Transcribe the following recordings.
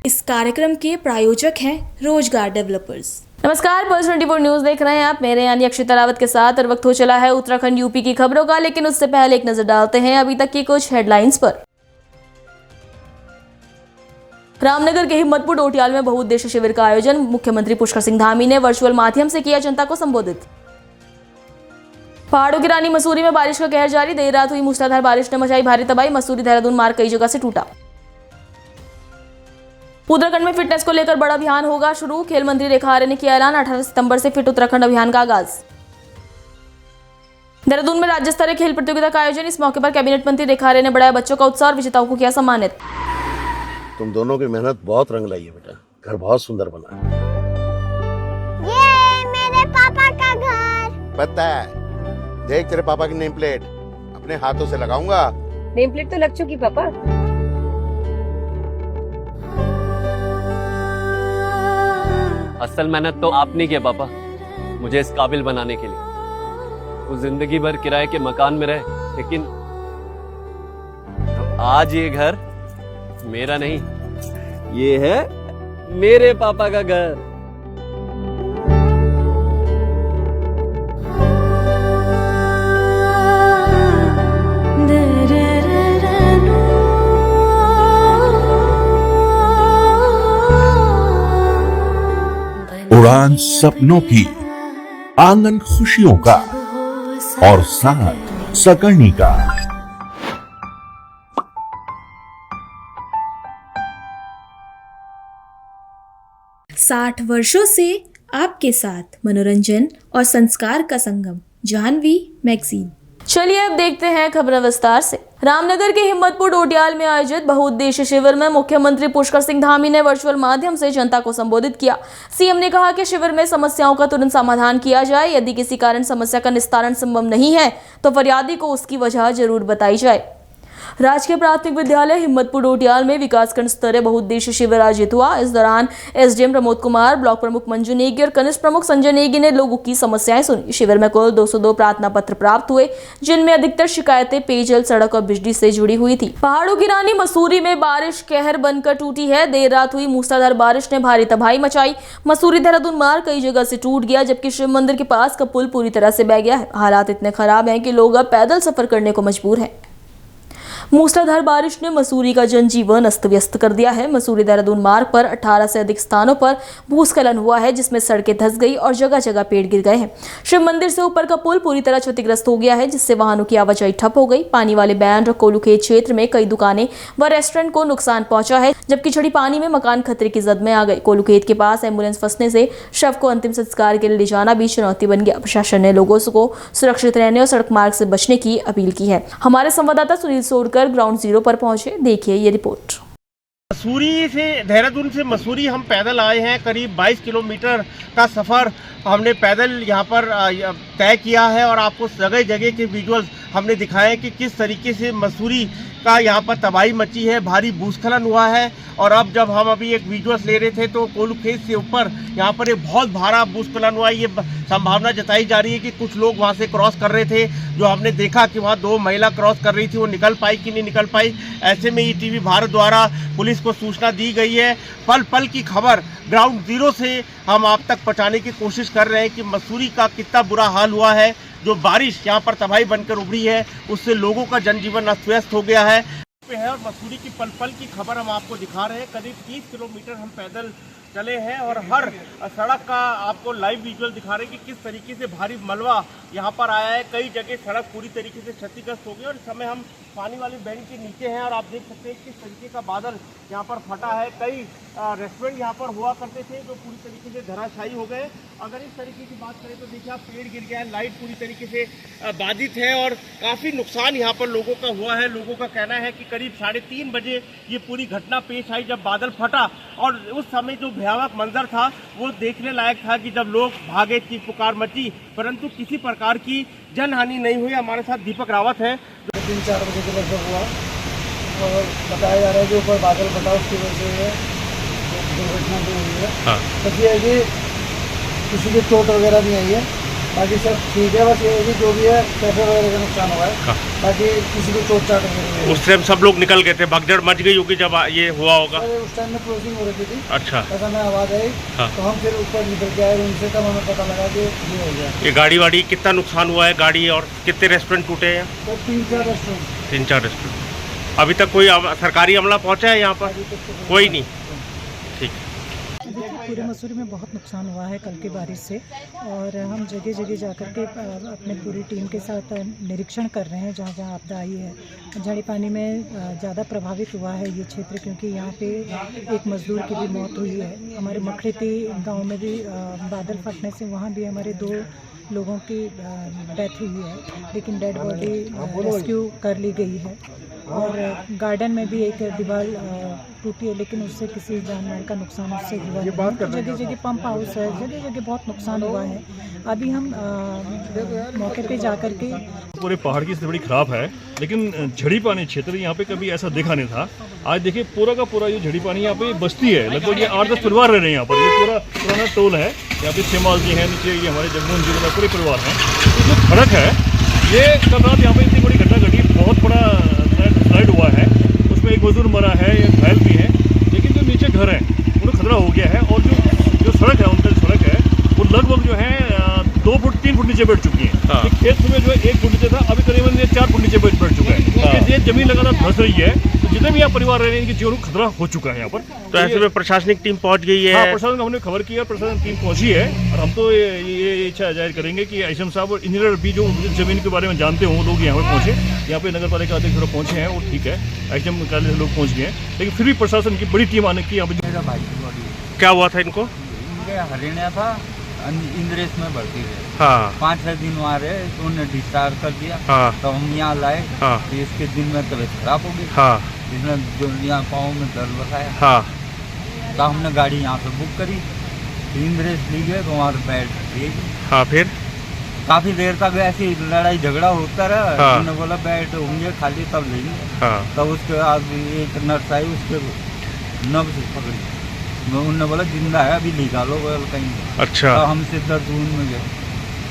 इस कार्यक्रम के प्रायोजक हैं रोजगार डेवलपर्स। नमस्कार, पल्स 24 न्यूज देख रहे हैं आप। मेरे यानी अक्षिता रावत के साथ और वक्त हो चला है उत्तराखंड यूपी की खबरों का, लेकिन उससे पहले एक नजर डालते हैं अभी तक की कुछ हेडलाइंस पर। रामनगर के हिम्मतपुर डोटियाल में बहुउद्देश्य शिविर का आयोजन। मुख्यमंत्री पुष्कर सिंह धामी ने वर्चुअल माध्यम से किया जनता को संबोधित। पहाड़ों की रानी मसूरी में बारिश का कहर जारी। देर रात हुई मूसलाधार बारिश ने मचाई भारी तबाही। मसूरी देहरादून मार्ग कई जगह से टूटा। उत्तराखंड में फिटनेस को लेकर बड़ा अभियान होगा शुरू। खेल मंत्री रेखा आर्य ने किया ऐलान। 18 सितंबर से फिट उत्तराखंड अभियान का आगाज। देहरादून में राज्य स्तरीय खेल प्रतियोगिता का आयोजन। इस मौके पर कैबिनेट मंत्री रेखा आर्य ने बढ़ाया बच्चों का उत्साह और विजेताओं को किया सम्मानित। तुम दोनों की मेहनत बहुत रंग लाई है बेटा, घर बहुत सुंदर बना है। ये मेरे पापा का घर। पता है, देख तेरे पापा की नेम प्लेट अपने हाथों से लगाऊंगा। नेम प्लेट तो लग चुकी पापा। असल मेहनत तो आपने किया पापा, मुझे इस काबिल बनाने के लिए। वो जिंदगी भर किराए के मकान में रहे, लेकिन आज ये घर मेरा नहीं, ये है मेरे पापा का घर। उड़ान सपनों की, आंगन खुशियों का और साथ सकर्णी का। 60 वर्षों से आपके साथ मनोरंजन और संस्कार का संगम, जाह्नवी मैगजीन। चलिए अब देखते हैं खबरें विस्तार से। रामनगर के हिम्मतपुर डोटियाल में आयोजित बहुउद्देश्य शिविर में मुख्यमंत्री पुष्कर सिंह धामी ने वर्चुअल माध्यम से जनता को संबोधित किया। सीएम ने कहा कि शिविर में समस्याओं का तुरंत समाधान किया जाए। यदि किसी कारण समस्या का निस्तारण संभव नहीं है तो फरियादी को उसकी वजह जरूर बताई जाए। राजकीय प्राथमिक विद्यालय हिम्मतपुर डोटियाल में विकासखंड स्तरीय बहुउद्देश्य शिविर आयोजित हुआ। इस दौरान एसडीएम प्रमोद कुमार, ब्लॉक प्रमुख मंजू नेगी और कनिष्ठ प्रमुख संजय नेगी ने लोगों की समस्याएं सुनी। शिविर में कुल 202 प्रार्थना पत्र प्राप्त हुए, जिनमें अधिकतर शिकायतें पेयजल, सड़क और बिजली से जुड़ी हुई थी। पहाड़ों की रानी मसूरी में बारिश कहर बनकर टूटी है। देर रात हुई मूसलाधार बारिश ने भारी तबाही मचाई। मसूरी देहरादून मार्ग कई जगह से टूट गया, जबकि शिव मंदिर के पास का पुल पूरी तरह से बह गया है। हालात इतने खराब हैं कि लोग अब पैदल सफर करने को मजबूर हैं। मूसलाधार बारिश ने मसूरी का जनजीवन अस्त व्यस्त कर दिया है। मसूरी देहरादून मार्ग पर 18 से अधिक स्थानों पर भूस्खलन हुआ है, जिसमें सड़कें धंस गई और जगह जगह पेड़ गिर गए हैं। शिव मंदिर से ऊपर का पुल पूरी तरह क्षतिग्रस्त हो गया है, जिससे वाहनों की आवाजाही ठप हो गई। पानी वाले बैंड और कोलूखेत क्षेत्र में कई दुकानें व रेस्टोरेंट को नुकसान पहुंचा है, जबकि छड़ी पानी में मकान खतरे की जद में आ गए। कोलूखेत के पास एम्बुलेंस फंसने से शव को अंतिम संस्कार के लिए ले जाना भी चुनौती बन गया। प्रशासन ने लोगों को सुरक्षित रहने और सड़क मार्ग से बचने की अपील की है। हमारे संवाददाता सुनील सोडकर ग्राउंड जीरो पर पहुंचे, देखिए ये रिपोर्ट। मसूरी से, देहरादून से मसूरी हम पैदल आए हैं। करीब 22 किलोमीटर का सफ़र हमने पैदल यहाँ पर तय किया है और आपको जगह जगह के विजुअल्स हमने दिखाए कि किस तरीके से मसूरी का यहाँ पर तबाही मची है, भारी भूस्खलन हुआ है। और अब जब हम अभी एक विजुअल्स ले रहे थे तो कोलूखेत से ऊपर यहाँ पर एक बहुत भारा भूस्खलन हुआ है। ये संभावना जताई जा रही है कि कुछ लोग वहाँ से क्रॉस कर रहे थे, जो हमने देखा कि वहाँ 2 महिला क्रॉस कर रही थी, वो निकल पाई कि नहीं निकल पाई। ऐसे में ईटीवी भारत द्वारा पुलिस को सूचना दी गई है। पल पल की खबर ग्राउंड जीरो से हम आप तक पहुँचाने की कोशिश कर रहे हैं कि मसूरी का कितना बुरा हाल हुआ है। जो बारिश यहाँ पर तबाही बनकर उभरी है, उससे लोगों का जनजीवन अस्त व्यस्त हो गया है। और मसूरी की पल पल की खबर हम आपको दिखा रहे हैं। करीब 30 किलोमीटर हम पैदल चले हैं और हर सड़क का आपको लाइव विजुअल दिखा रहे हैं कि किस तरीके से भारी मलबा यहाँ पर आया है। कई जगह सड़क पूरी तरीके से क्षतिग्रस्त हो गई और इस समय हम पानी वाले बैंक के नीचे हैं और आप देख सकते हैं किस तरीके का बादल यहाँ पर फटा है। कई रेस्टोरेंट यहाँ पर हुआ करते थे जो पूरी तरीके से धराशायी हो गए। अगर इस तरीके की बात करें तो देखिए आप, पेड़ गिर गया है, लाइट पूरी तरीके से बाधित है और काफ़ी नुकसान यहाँ पर लोगों का हुआ है। लोगों का कहना है कि करीब 3:30 बजे ये पूरी घटना पेश आई जब बादल फटा और उस समय जो भयावह मंजर था वो देखने लायक था कि जब लोग भागे, चीख पुकार मची, परंतु किसी प्रकार की जनहानि नहीं हुई। हमारे साथ दीपक रावत है। 3-4 बजे के लगभग हुआ और बताया जा रहा है कि ऊपर बादल फटा, उसकी वजह से दुर्घटना जो हुई है। बस ये है कि किसी की चोट वगैरह नहीं आई है। बाकी सब ठीक है, बस ये भी जो भी है कैफे वगैरह का नुकसान हुआ है, बाकी किसी को चोट चाट नहीं हुई है। उस टाइम सब लोग निकल गए थे, भगदड़ मच गई होगी जब ये हुआ होगा। अरे उस टाइम में क्लोजिंग हो रही थी। अच्छा। ऐसा में आवाज़ आई तो हम फिर ऊपर निकल के आए रूम से, तब हमें पता लगा कि ये हो गया। ये गाड़ी वाड़ी कितना नुकसान हुआ है, गाड़ी और कितने रेस्टोरेंट टूटे हैं? तो 3-4 रेस्टोरेंट। 3-4 रेस्टोरेंट। अभी तक कोई सरकारी अमला पहुंचा है यहाँ पर? कोई नहीं। ठीक। देखिए पूरे मसूरी में बहुत नुकसान हुआ है कल की बारिश से, और हम जगह जगह जाकर के अपने पूरी टीम के साथ निरीक्षण कर रहे हैं जहाँ जहाँ आपदा आई है। झाड़ी पानी में ज़्यादा प्रभावित हुआ है ये क्षेत्र, क्योंकि यहाँ पे एक मज़दूर की भी मौत हुई है। हमारे मखड़ेती गांव में भी बादल फटने से वहाँ भी हमारे 2 लोगों की डेथ हुई है, लेकिन डेड बॉडी रेस्क्यू कर ली गई है। और गार्डन में भी एक दीवार टूटी है, लेकिन उससे किसी जानवर का नुकसान उससे हुआ नहीं। तो जगह जगह पंप हाउस है, जगह जगह बहुत नुकसान हुआ है। अभी हम मौके पे जाकर के पूरे पहाड़ की स्थिति बड़ी खराब है, लेकिन झड़ी पानी क्षेत्र यहाँ पे कभी ऐसा देखा नहीं था। आज देखिए पूरा का पूरा ये झड़ी पानी यहाँ पे बस्ती है, लगभग ये 8-10 परिवार रह रहे हैं यहाँ पर। ये पूरा पुराना टोल है, यहाँ पे सेमाल जी हैं, नीचे ये हमारे जगमोहन जी में पूरे परिवार हैं। तो जो सड़क है ये कल रात यहाँ पे इतनी बड़ी घटना घटी, बहुत बड़ा स्लाइड हुआ है, उसमें एक मजदूर मरा है, एक घायल भी है, लेकिन जो नीचे घर है उन्हें खतरा हो गया है। और जो सड़क है, उनका सड़क है वो लगभग जो है 2 फुट 3 फुट नीचे बैठ चुकी है। हाँ। खेत में जो है 1 फुट नीचे था, अभी करीबन 4 फुट नीचे बैठ चुका है। हाँ। ये जमीन लगातार धंस रही है, तो जितने भी यहाँ परिवार रह रहे हैं इनके जीवन को खतरा हो चुका है यहाँ पर। तो ऐसे में प्रशासनिक टीम पहुंच गई है? हाँ, प्रशासन को हमने खबर की है, प्रशासन टीम पहुंची है। और हम तो ये इच्छा जाहिर करेंगे कि आईसीएम साहब और इंजीनियर भी जो जमीन के बारे में जानते हों लोग यहाँ पर पहुँचे। यहाँ पे नगर पालिका अध्यक्ष लोग पहुँचे हैं, वो ठीक है, आईसीएम कार्यालय से लोग पहुँच गए हैं, लेकिन फिर भी प्रशासन की बड़ी टीम आने की यहाँ पर। क्या हुआ था इनको? हरियाणा था, इंद्रेश में भर्ती थे। हाँ। 5-6 दिन वहाँ रहे, तो उन्हें डिस्चार्ज कर दिया। हाँ। तो हम यहाँ लाए। हाँ। तो इसके दिन में तबीयत खराब हो गई। हाँ। इसने जो यहाँ पाँव में दर्द बताया। हाँ। तो हमने गाड़ी यहाँ से बुक करी, इंद्रेश ली गए तो वहाँ बेड भेज। हाँ। फिर काफी देर तक ऐसी लड़ाई झगड़ा होता रहा। हाँ। उन्होंने बोला बेड होंगे खाली तब लेंगे। हाँ। तब उसके बाद एक नर्स आई, उसके नब्ज पकड़ी, उन्होंने बोला जिंदा है, अभी निकालो कहीं। अच्छा। तो हम सीधा दून में गए,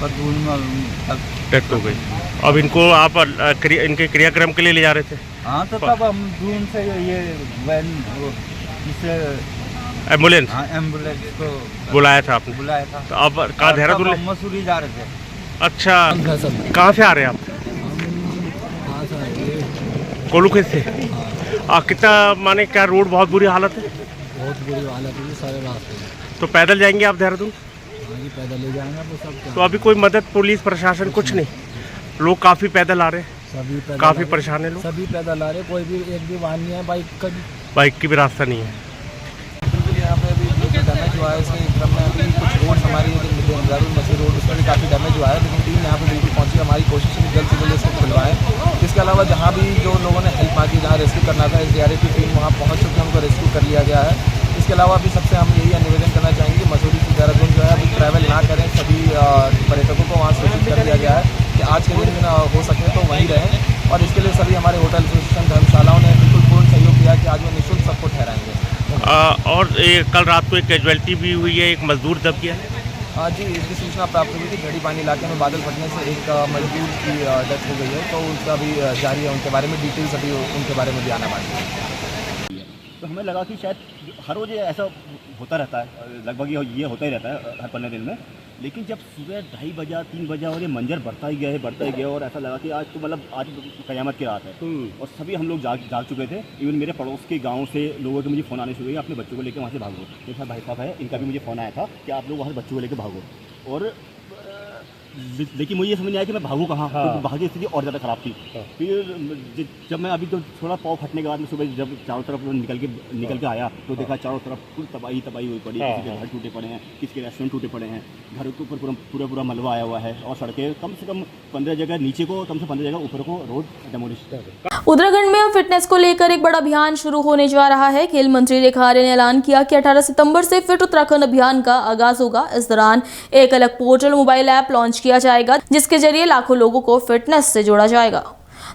पर दून में डेथ हो गई। अब इनको आप इनके क्रियाक्रम के लिए ले जा रहे थे? हाँ, तो तब हम दून से ये वैन जिससे एम्बुलेंस? हाँ, एम्बुलेंस को बुलाया था आपने? बुलाया था। तो अब कहाँ देहरादून? मसूरी जा रहे थे। अच्छा, कहाँ से आ रहे हैं आप? कोलूखेत से? कितना माने क्या रोड बहुत बुरी हालत है? बहुत बुरी हालत है सारे रास्ते। तो पैदल जाएंगे आप देहरादून? पैदल ले जाएंगे वो सब। तो अभी कोई मदद पुलिस प्रशासन कुछ नहीं? लोग काफ़ी पैदल आ रहे हैं, सभी पैदल, काफ़ी परेशान है लोग, सभी पैदल आ रहे, कोई भी एक भी वाहन नहीं है, बाइक की भी रास्ता नहीं है। यहाँ पे अभी जो डैमेज हुआ है, इसके क्रम में अभी कुछ रोड हमारी देहरादून मसूरी रोड, उसमें भी काफ़ी डैमेज हुआ है, लेकिन टीम यहाँ पे बिल्कुल पहुँची। हमारी कोशिश है कि जल्द से जल्द इसको खुलवाएं। इसके अलावा जहाँ भी जो लोगों ने हेल्प मांगी, जहाँ रेस्क्यू करना था, SDRF की टीम वहाँ पहुँच चुकी है, उनको रेस्क्यू कर लिया गया है। इसके अलावा अभी सबसे हम यही निवेदन करना चाहेंगे कि मसूरी से देहरादून जो है अभी ट्रैवल ना करें। सभी पर्यटकों को वहाँ सूचित कर दिया गया है कि आज के दिन हो सके तो वहीं रहें, और इसके लिए सभी हमारे होटल एसोसिएशन धर्मशालाओं ने बिल्कुल पूर्ण सहयोग किया कि आज वो निःशुल्क सबको ठहराएंगे। और कल रात को एक कैजुअलिटी भी हुई है, एक मजदूर दब गया है। हाँ जी, इसकी सूचना प्राप्त हुई थी, झड़ी पानी इलाके में बादल फटने से एक मजदूर की डेथ हो गई है, तो उसका भी जारी है, उनके बारे में डिटेल्स अभी उनके बारे में भी आना बाकी है। तो हमें लगा कि शायद हर रोज़ ऐसा होता रहता है, लगभग ये होता ही रहता है हर 15 दिन में, लेकिन जब सुबह 2:30 बजा 3 बजा और ये मंजर बढ़ता ही गया और ऐसा लगा कि आज तो मतलब आज क़यामत की रात है। और सभी हम लोग जाग चुके थे। इवन मेरे पड़ोस के गांव से लोगों के मुझे फ़ोन आने शुरू हुए, अपने बच्चों को लेकर वहाँ से भागो। मेरे साथ भाई साहब है, इनका भी मुझे फ़ोन आया था कि आप लोग वहाँ से बच्चों को लेकर भागो। और लेकिन मुझे ये समझ नहीं आया कि मैं भागूँ कहाँ। हाँ। तो भाग्य स्थिति और ज़्यादा ख़राब थी। हाँ। फिर जब मैं अभी तो थोड़ा पाँव फटने के बाद में सुबह जब चारों तरफ निकल के आया तो देखा चारों तरफ पूरी तबाही हुई पड़ी। हाँ। किसी के घर टूटे पड़े हैं, किसी के रेस्टोरेंट टूटे पड़े हैं, घरों के ऊपर पूरा मलबा आया हुआ है, और सड़कें कम से कम 15 जगह नीचे को, कम से 15 जगह ऊपर को रोड डेमोलिश। उत्तराखंड में अब फिटनेस को लेकर एक बड़ा अभियान शुरू होने जा रहा है। खेल मंत्री रेखा आर्य ने ऐलान किया कि 18 सितंबर से फिट उत्तराखंड अभियान का आगाज होगा। इस दौरान एक अलग पोर्टल मोबाइल ऐप लॉन्च किया जाएगा, जिसके जरिए लाखों लोगों को फिटनेस से जोड़ा जाएगा।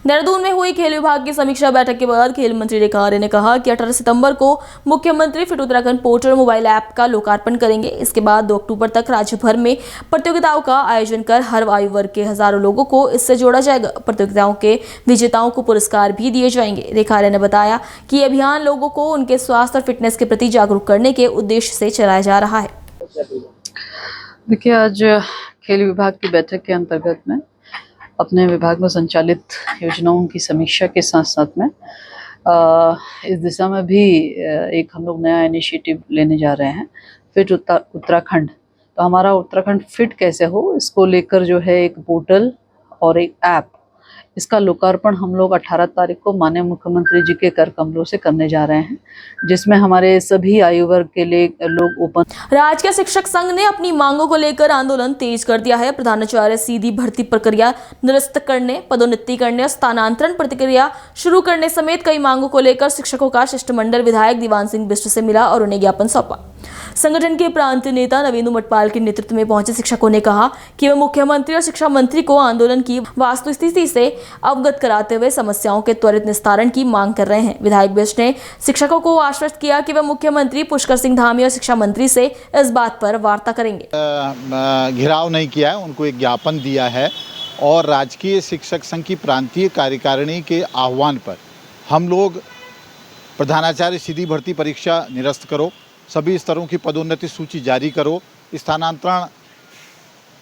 देहरादून में हुई खेल विभाग की समीक्षा बैठक के बाद खेल मंत्री रेखा आर्य ने कहा कि 18 सितंबर को मुख्यमंत्री fit Uttarakhand portal mobile app का लोकार्पण करेंगे। इसके बाद 2 अक्टूबर तक राज्य भर में प्रतियोगिताओं का आयोजन कर हर आयु वर्ग के हजारों लोगों को इससे जोड़ा जाएगा। प्रतियोगिताओं के विजेताओं को पुरस्कार भी दिए जाएंगे। रेखा आर्य ने बताया कि ये अभियान लोगों को उनके स्वास्थ्य और फिटनेस के प्रति जागरूक करने के उद्देश्य से चलाया जा रहा है। देखिए, आज खेल विभाग की बैठक के अंतर्गत में अपने विभाग में संचालित योजनाओं की समीक्षा के साथ साथ में इस दिशा में भी एक हम लोग नया इनिशिएटिव लेने जा रहे हैं, फिट उत्तराखंड। तो हमारा उत्तराखंड फिट कैसे हो, इसको लेकर जो है एक पोर्टल और एक ऐप, इसका लोकार्पण हम लोग 18 तारीख को माननीय मुख्यमंत्री जी के कर कमलों से करने जा रहे हैं, जिसमें हमारे सभी आयु वर्ग के लिए लोग ओपन। राजकीय शिक्षक संघ ने अपनी मांगों को लेकर आंदोलन तेज कर दिया है। प्रधानाचार्य सीधी भर्ती प्रक्रिया निरस्त करने, पदोन्नति करने और स्थानांतरण प्रक्रिया शुरू करने समेत कई मांगों को लेकर शिक्षकों का शिष्टमंडल विधायक दीवान सिंह बिष्ट से मिला और उन्हें ज्ञापन सौंपा। संगठन के प्रांतीय नेता नवीन मटपाल के नेतृत्व में पहुंचे शिक्षकों ने कहा कि वे मुख्यमंत्री और शिक्षा मंत्री को आंदोलन की वास्तुस्थिति से अवगत कराते हुए समस्याओं के त्वरित निस्तारण की मांग कर रहे हैं। विधायक बिष्ट ने शिक्षकों को आश्वस्त किया कि वे मुख्यमंत्री पुष्कर सिंह धामी और शिक्षा मंत्री से इस बात पर वार्ता करेंगे। घेराव नहीं किया है, उनको एक ज्ञापन दिया है और राजकीय शिक्षक संघ की प्रांतीय कार्यकारिणी के आह्वान पर हम लोग प्रधानाचार्य सीधी भर्ती परीक्षा निरस्त करो, सभी स्तरों की पदोन्नति सूची जारी करो, स्थानांतरण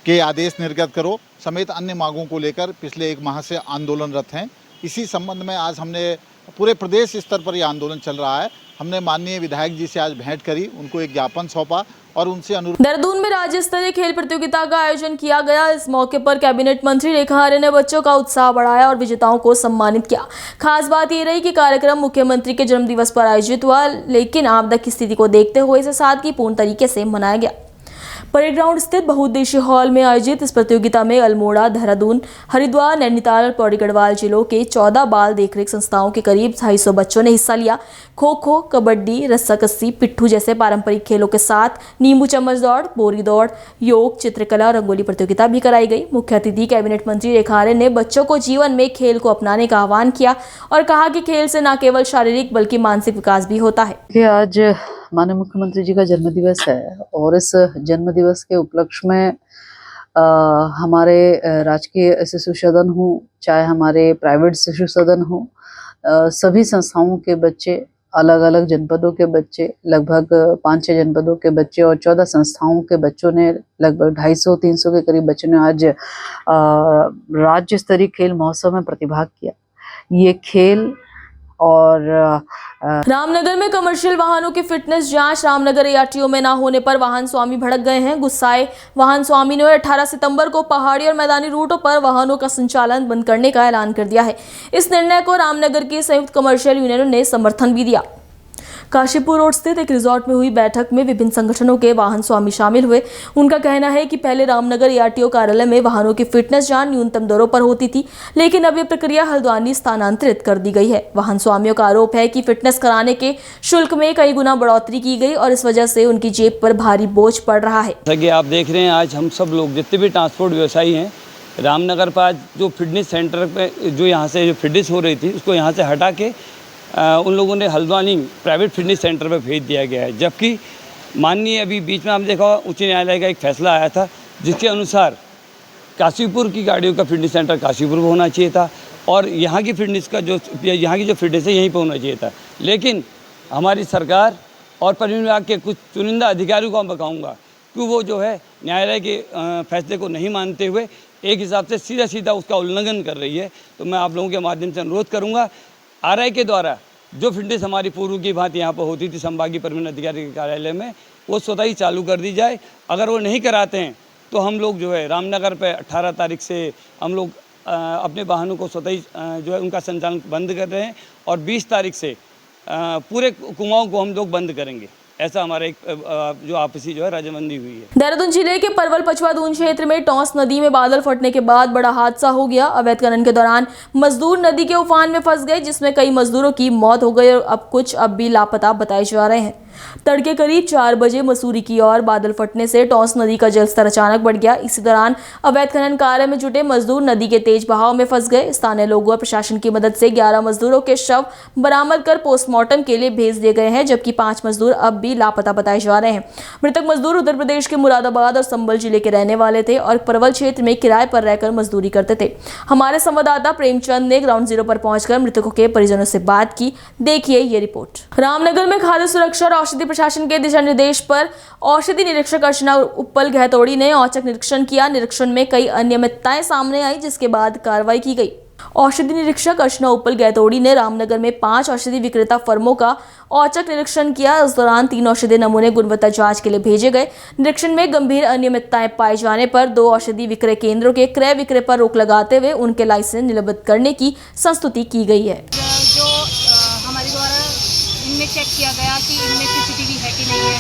के आदेश निर्गत करो समेत अन्य मांगों को लेकर पिछले 1 माह से आंदोलनरत हैं। इसी संबंध में आज हमने पूरे प्रदेश स्तर पर यह आंदोलन चल रहा है। हमने माननीय विधायक जी से आज भेंट करी, उनको एक ज्ञापन सौंपा और उनसे अनुरोध। देहरादून में राज्य स्तरीय खेल प्रतियोगिता का आयोजन किया गया। इस मौके पर कैबिनेट मंत्री रेखा आर्य ने बच्चों का उत्साह बढ़ाया और विजेताओं को सम्मानित किया। खास बात ये रही कि कार्यक्रम मुख्यमंत्री के जन्मदिवस पर आयोजित हुआ, लेकिन आपदा की स्थिति को देखते हुए इसे सादगीपूर्ण तरीके से मनाया गया। परेड ग्राउंड स्थित बहुउद्देशीय हॉल में आयोजित इस प्रतियोगिता में अल्मोड़ा, देहरादून, हरिद्वार, नैनीताल और पौड़ी गढ़वाल जिलों के 14 बाल देखरेख संस्थाओं के करीब 250 बच्चों ने हिस्सा लिया। खो खो, कबड्डी, रस्साकस्सी, पिट्ठू जैसे पारंपरिक खेलों के साथ नींबू चम्मच दौड़, बोरी दौड़, योग, चित्रकला और रंगोली प्रतियोगिता भी कराई गई। मुख्य अतिथि कैबिनेट मंत्री रेखा आर्य ने बच्चों को जीवन में खेल को अपनाने का आह्वान किया और कहा कि खेल से न केवल शारीरिक बल्कि मानसिक विकास भी होता है। आज माननीय मुख्यमंत्री जी का जन्मदिवस है और इस जन्मदिवस के उपलक्ष्य में हमारे राजकीय शिशु सदन हो, चाहे हमारे प्राइवेट शिशु सदन हो, सभी संस्थाओं के बच्चे, अलग अलग जनपदों के बच्चे, लगभग 5-6 जनपदों के बच्चे और 14 संस्थाओं के बच्चों ने, लगभग 250-300 के करीब बच्चों ने आज राज्य स्तरीय खेल महोत्सव में प्रतिभाग किया। ये खेल और रामनगर में कमर्शियल वाहनों की फिटनेस जांच। रामनगर ARTO में ना होने पर वाहन स्वामी भड़क गए हैं। गुस्साए वाहन स्वामी ने 18 सितंबर को पहाड़ी और मैदानी रूटों पर वाहनों का संचालन बंद करने का ऐलान कर दिया है। इस निर्णय को रामनगर की संयुक्त कमर्शियल यूनियनों ने समर्थन भी दिया। काशीपुर रोड स्थित एक रिजॉर्ट में हुई बैठक में विभिन्न संगठनों के वाहन स्वामी शामिल हुए। उनका कहना है कि पहले रामनगर ARTO कार्यालय में वाहनों की फिटनेस जांच न्यूनतम दरों पर होती थी, लेकिन अब यह प्रक्रिया हल्द्वानी स्थानांतरित कर दी गई है। वाहन स्वामियों का आरोप है कि फिटनेस कराने के शुल्क में कई गुना बढ़ोतरी की गई और इस वजह से उनकी जेब पर भारी बोझ पड़ रहा है। जैसा कि आप देख रहे हैं, आज हम सब लोग जितने भी ट्रांसपोर्ट व्यवसायी हैं, रामनगर पर आज जो फिटनेस सेंटर पे जो यहाँ से जो फिटनेस हो रही थी उसको यहाँ से हटा के उन लोगों ने हल्द्वानी प्राइवेट फिटनेस सेंटर पर भेज दिया गया है। जबकि माननीय अभी बीच में हमने देखा उच्च न्यायालय का एक फैसला आया था जिसके अनुसार काशीपुर की गाड़ियों का फिटनेस सेंटर काशीपुर में होना चाहिए था और यहाँ की फिटनेस का जो यहाँ की जो फिटनेस है यहीं पर होना चाहिए था। लेकिन हमारी सरकार और परिवहन विभाग के कुछ चुनिंदा अधिकारियों को मैं कहूँगा कि वो जो है न्यायालय के फैसले को नहीं मानते हुए एक हिसाब से सीधा सीधा उसका उल्लंघन कर रही है। तो मैं आप लोगों के माध्यम से अनुरोध करूँगा, RI के द्वारा जो फिटनेस हमारी पूर्व की भांति यहाँ पर होती थी संभागीय परिवहन अधिकारी के कार्यालय में, वो स्वतः ही चालू कर दी जाए। अगर वो नहीं कराते हैं तो हम लोग जो है रामनगर पे 18 तारीख से हम लोग अपने वाहनों को स्वतः ही जो है उनका संचालन बंद कर रहे हैं और 20 तारीख से पूरे कुआओं को हम लोग बंद करेंगे। ऐसा हमारा एक जो आपसी जो है राजबंदी हुई है। देहरादून जिले के परवल पचवा दून क्षेत्र में टॉस नदी में बादल फटने के बाद बड़ा हादसा हो गया। अवैध खनन के दौरान मजदूर नदी के उफान में फंस गए, जिसमें कई मजदूरों की मौत हो गई और अब कुछ भी लापता बताए जा रहे हैं। तड़के करीब 4 बजे मसूरी की ओर बादल फटने से टॉस नदी का जलस्तर अचानक बढ़ गया। इसी दौरान अवैध खनन कार्य में जुटे मजदूर नदी के तेज बहाव में फंस गए। स्थानीय लोगों और प्रशासन की मदद से 11 मजदूरों के शव बरामद कर पोस्टमार्टम के लिए भेज दिए गए हैं, जबकि 5 मजदूर अब भी लापता बताए जा रहे हैं। मृतक मजदूर उत्तर प्रदेश के मुरादाबाद और संबल जिले के रहने वाले थे और परवल क्षेत्र में किराए पर रहकर मजदूरी करते थे। हमारे संवाददाता प्रेमचंद ने ग्राउंड जीरो पर पहुंचकर मृतकों के परिजनों से बात की। देखिए ये रिपोर्ट। रामनगर में खाद्य सुरक्षा और औषधि प्रशासन के दिशा निर्देश पर औषधि निरीक्षक अर्चना उप्पल गहतोड़ी ने औचक निरीक्षण किया। निरीक्षण में कई अनियमितताएं सामने आई, जिसके बाद कार्रवाई की गई। औषधि निरीक्षक अर्चना उप्पल गहतोड़ी ने रामनगर में 5 औषधि विक्रेता फर्मों का औचक निरीक्षण किया। इस दौरान 3 औषधि नमूने गुणवत्ता जांच के लिए भेजे गए। निरीक्षण में गंभीर अनियमितताएं पाए जाने पर 2 औषधि विक्रय केंद्रों के क्रय विक्रय पर रोक लगाते हुए उनके लाइसेंस निलंबित करने की संस्तुति की गई है। जो हमारे द्वारा इनमें चेक किया गया कि इनमें CCTV है कि नहीं है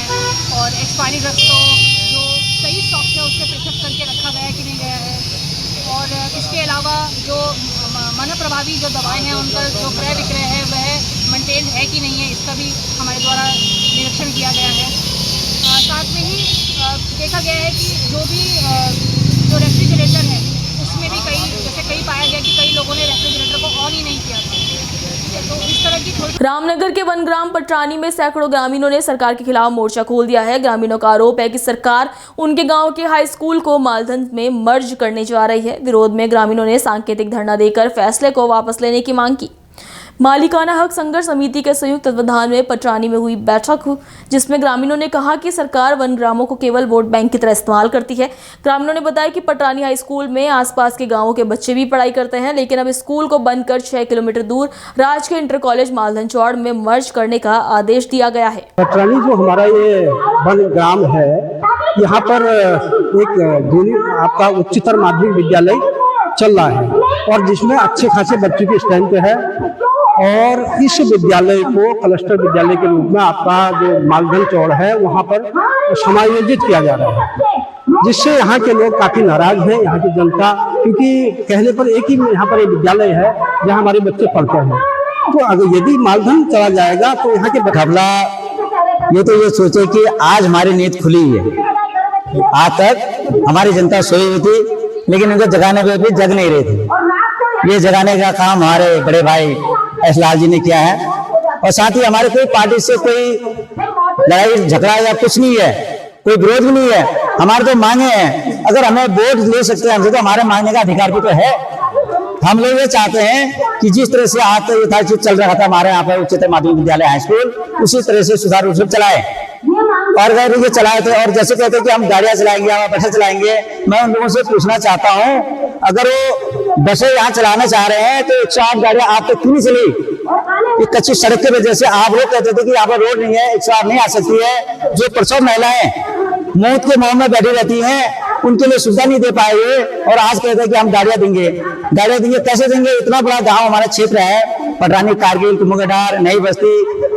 और एक्सपायरी ड्रग्स को जो सही स्टॉक से उससे पृथक करके रखा गया है कि नहीं गया है, और इसके अलावा जो मन प्रभावी जो दवाएं हैं उनका जो क्रय विक्रय है वह मेंटेन है कि नहीं है, इसका भी हमारे द्वारा निरीक्षण किया गया है। साथ में ही देखा गया है कि जो भी जो रेफ्रिजरेटर है उसमें भी कई पाया गया कि कई लोगों ने रेफ्रिजरेटर को ऑन ही नहीं किया था। तो इस तरह की रामनगर के वनग्राम पटरानी में सैकड़ों ग्रामीणों ने सरकार के खिलाफ मोर्चा खोल दिया है। ग्रामीणों का आरोप है कि सरकार उनके गांव के हाई स्कूल को मालधन में मर्ज करने जा रही है। विरोध में ग्रामीणों ने सांकेतिक धरना देकर फैसले को वापस लेने की मांग की। मालिकाना हक संघर्ष समिति के संयुक्त तत्वाधान में पटरानी में हुई बैठक जिसमें ग्रामीणों ने कहा कि सरकार वन ग्रामों को केवल वोट बैंक की तरह इस्तेमाल करती है। ग्रामीणों ने बताया कि पटरानी हाई स्कूल में आसपास के गांवों के बच्चे भी पढ़ाई करते हैं, लेकिन अब स्कूल को बंद कर 6 किलोमीटर दूर राजकीय इंटर कॉलेज मालधन चौड़ में मर्ज करने का आदेश दिया गया है। पटरानी जो हमारा ये वन ग्राम है, यहाँ पर एक आपका उच्चतर माध्यमिक विद्यालय चल रहा है और जिसमें अच्छे खासे बच्चों की स्ट्रेंथ है और इस विद्यालय को क्लस्टर विद्यालय के रूप में आपका जो मालधन चौड़ है वहाँ पर समायोजित किया जा रहा है, जिससे यहाँ के लोग काफी नाराज हैं, यहाँ की जनता, क्योंकि कहने पर एक ही यहाँ पर एक विद्यालय है जहाँ हमारे बच्चे पढ़ते हैं। तो अगर यदि मालधन चला जाएगा तो यहाँ के घबला ये तो ये सोचे कि आज हमारी नींद खुली है। आज तक हमारी जनता सोई हुई थी, लेकिन इनको जगाने पे भी जग नहीं रही थी। ये जगाने का काम हमारे बड़े भाई ऐसलाल जी ने किया है और साथ ही हमारे कोई पार्टी से कोई लड़ाई झगड़ा या कुछ नहीं है, कोई विरोध भी नहीं है। हमारे तो मांगे हैं, अगर हमें वोट ले सकते हैं हमसे तो हमारे मांगने का अधिकार भी तो है। हम लोग ये चाहते हैं कि जिस तरह से आज तक यथाचित चल रहा था हमारे यहाँ पर उच्चतर माध्यमिक विद्यालय हाई स्कूल, उसी तरह से सुचारू रूप से चलाए और अगर ये चलाए थे और जैसे कहते हैं कि हम गाड़ियां चलाएंगे, हम बसें चलाएंगे, मैं उन लोगों से पूछना चाहता हूं, अगर वो बसें यहाँ चलाना चाह रहे हैं तो 108 गाड़ियां आप तक क्यों नहीं चली? कच्ची सड़क की वजह से आप लोग कहते थे कि यहाँ पर रोड नहीं है, 108 नहीं आ सकती है। जो प्रसव महिलाएं मौत के मुंह में बैठी रहती हैं उनके लिए सुविधा नहीं दे पाएंगे और आज कहते हैं कि हम गाड़ियां देंगे। कैसे देंगे? इतना बड़ा गांव हमारा क्षेत्र है, पटरानी, कारगिल, कुमुगडार, नई बस्ती,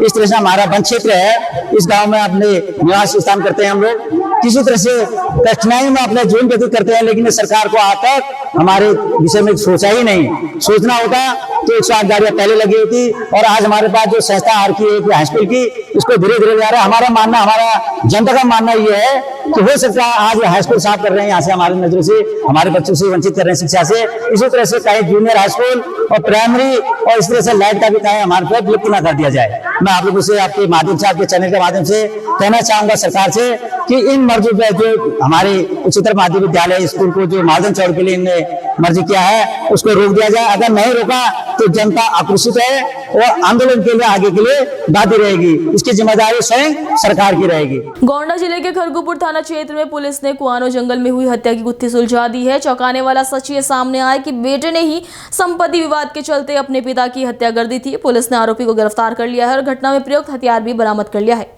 इस तरह से हमारा वन क्षेत्र है। इस गांव में अपने निवास स्थान करते हैं हम लोग, किसी तरह से कठिनाई में अपने जीवन व्यतीत करते हैं, लेकिन सरकार को आज तक हमारे विषय में सोचा ही नहीं। सोचना होता तो 108 गाड़ियां पहले लगी होती और आज हमारे पास जो संस्था आ रखी है हाई स्कूल की, इसको धीरे धीरे जा रहा है। हमारा मानना, हमारा जनता का मानना ये है कि हो सकता है आज हाई स्कूल साफ कर रहे हैं, यहाँ से हमारी नजरों से हमारे बच्चों से वंचित कर रहे हैं शिक्षा से। इसी तरह से कहीं जूनियर हाई स्कूल और प्राइमरी और इस तरह से लाइट का भी कहीं हमारे पे विलुप्त न कर दिया जाए। मैं आप लोगों से आपके माध्यम से, आपके चैनल के माध्यम से कहना चाहूंगा सरकार से कि इन मर्जी पे जो हमारे उच्चतर माध्यमिक विद्यालय स्कूल को जो मालधन चौड़ के लिए इनने मर्जी किया है उसको रोक दिया जाए। अगर नहीं रोका तो जनता आक्रोशित है और आंदोलन के लिए आगे के लिए बाध्य रहेगी। इसकी जिम्मेदारी स्वयं सरकार की रहेगी। गोंडा जिले के खरगुपुर थाना क्षेत्र में पुलिस ने कुआनो जंगल में हुई हत्या की गुत्थी सुलझा दी है। चौंकाने वाला सच ये सामने आया कि बेटे ने ही संपत्ति विवाद के चलते अपने पिता की हत्या कर दी थी। पुलिस ने आरोपी को गिरफ्तार कर लिया है और घटना में प्रयुक्त हथियार भी बरामद कर लिया है।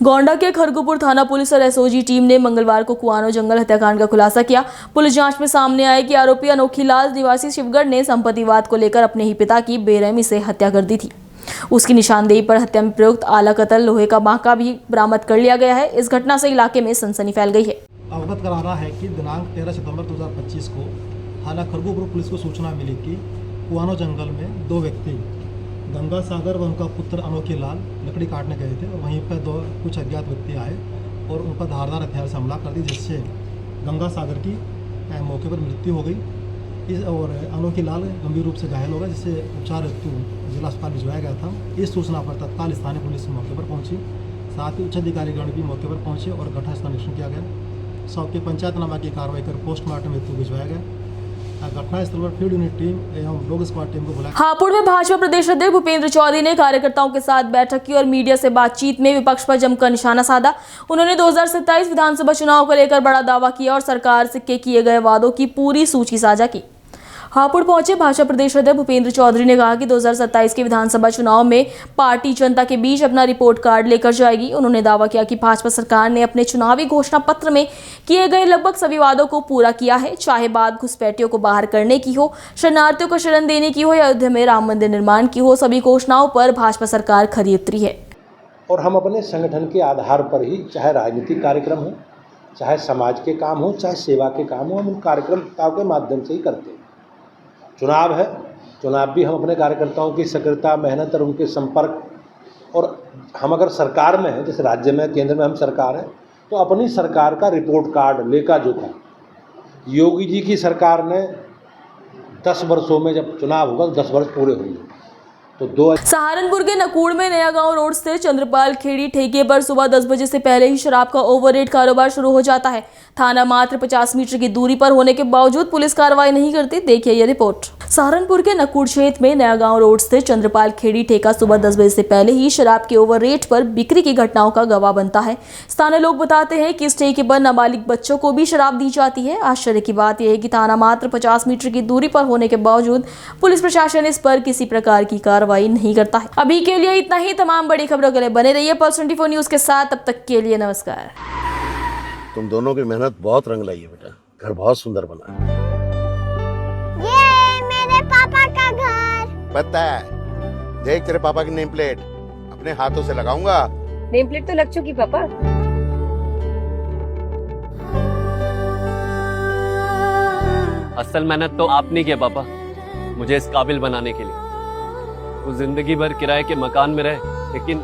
गोंडा के खरगुपुर थाना पुलिस और एसओजी टीम ने मंगलवार को कुआनो जंगल हत्याकांड का खुलासा किया। पुलिस जांच में सामने आया कि आरोपी अनोखीलाल निवासी शिवगढ़ ने संपत्ति विवाद को लेकर अपने ही पिता की बेरहमी से हत्या कर दी थी। उसकी निशानदेही पर हत्या में प्रयुक्त आला कतल लोहे का बांका भी बरामद कर लिया गया है। इस घटना से इलाके में सनसनी फैल गई है। अवगत करा रहा है कि दिनांक 13 सितंबर 2025 को थाना खरगुपुर पुलिस को सूचना मिली कि कुआनो जंगल में 2 व्यक्ति गंगा सागर व उनका पुत्र अनोखी लाल लकड़ी काटने गए थे और वहीं पर कुछ अज्ञात व्यक्ति आए और उन पर धारदार हथियार से हमला कर दी, जिससे गंगा सागर की मौके पर मृत्यु हो गई और अनोखी लाल गंभीर रूप से घायल हो गया, जिससे उपचार हेतु जिला अस्पताल भिजवाया गया था। इस सूचना पर तत्काल स्थानीय पुलिस मौके पर पहुंची, साथ ही उच्च अधिकारीगण भी मौके पर पहुंचे और घटनास्थल निरीक्षण किया गया। शव के पंचायतनामा की कार्रवाई कर पोस्टमार्टम हेतु भिजवाया गया। घटनास्थल पर फील्ड यूनिट टीम एवं डॉग स्क्वाड टीम को बुलाया। हापुड़ में भाजपा प्रदेश अध्यक्ष भूपेंद्र चौधरी ने कार्यकर्ताओं के साथ बैठक की और मीडिया से बातचीत में विपक्ष पर जमकर निशाना साधा। उन्होंने 2027 विधानसभा चुनाव को लेकर बड़ा दावा किया और सरकार से किए गए वादों की पूरी सूची साझा की। हापुड़ पहुंचे भाजपा प्रदेश अध्यक्ष भूपेंद्र चौधरी ने कहा कि 2027 के विधानसभा चुनाव में पार्टी जनता के बीच अपना रिपोर्ट कार्ड लेकर जाएगी। उन्होंने दावा किया कि भाजपा सरकार ने अपने चुनावी घोषणा पत्र में किए गए लगभग सभी वादों को पूरा किया है, चाहे बात घुसपैठियों को बाहर करने की हो, शरणार्थियों को शरण देने की हो या अयोध्या में राम मंदिर निर्माण की हो, सभी घोषणाओं पर भाजपा सरकार खरी उतरी है। और हम अपने संगठन के आधार पर ही, चाहे राजनीतिक कार्यक्रम हो, चाहे समाज के काम हो, चाहे सेवा के काम हो, हम उन कार्यक्रमों के माध्यम से ही करते हैं। चुनाव है, चुनाव भी हम अपने कार्यकर्ताओं की सक्रियता, मेहनत और उनके संपर्क, और हम अगर सरकार में हैं, जैसे राज्य में, केंद्र में हम सरकार है, तो अपनी सरकार का रिपोर्ट कार्ड लेखा जोखा। योगी जी की सरकार ने 10 वर्षों में जब चुनाव होगा तो 10 वर्ष पूरे होंगे। तो सहारनपुर के नकुड़ में नया गांव रोड स्थित चंद्रपाल खेड़ी ठेके पर सुबह 10 बजे से पहले ही शराब का ओवर रेट कारोबार शुरू हो जाता है। थाना मात्र 50 मीटर की दूरी पर होने के बावजूद पुलिस कार्रवाई नहीं करती। देखिए ये रिपोर्ट। सहारनपुर के नकुड़ क्षेत्र में नया गांव रोड स्थित चंद्रपाल खेड़ी ठेका सुबह 10 बजे से पहले ही शराब के ओवर रेट पर बिक्री की घटनाओं का गवाह बनता है। स्थानीय लोग बताते हैं कि इस ठेके पर नाबालिग बच्चों को भी शराब दी जाती है। आश्चर्य की बात यह है कि थाना मात्र 50 मीटर की दूरी पर होने के बावजूद पुलिस प्रशासन इस पर किसी प्रकार की कार्रवाई नहीं करता है। अभी के लिए इतना ही। तमाम बड़ी खबरों के लिए बने रहिए पल्स 24 न्यूज के साथ। तब तक के लिए नमस्कार। तुम दोनों की मेहनत बहुत रंग लाई है बेटा, घर बहुत सुंदर बना है। ये मेरे पापा का घर। पता है, देख तेरे पापा की नेम प्लेट अपने हाथों से लगाऊंगा। नेम प्लेट तो लग चुकी पापा। असल मेहनत तो आपने की पापा, मुझे इस काबिल बनाने के लिए। वो जिंदगी भर किराए के मकान में रहे, लेकिन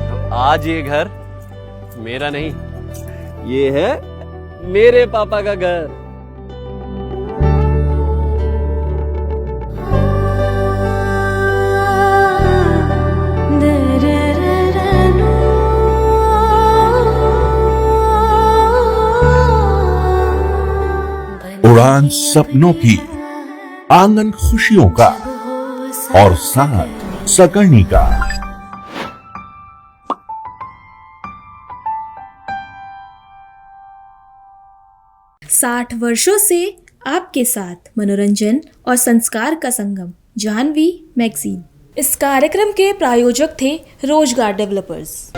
तो आज ये घर मेरा नहीं, ये है मेरे पापा का घर। उड़ान सपनों की, आंगन खुशियों का और साथ सकर्णी का। 60 वर्षों से आपके साथ मनोरंजन और संस्कार का संगम, जाह्नवी मैगजीन। इस कार्यक्रम के प्रायोजक थे रोजगार डेवलपर्स।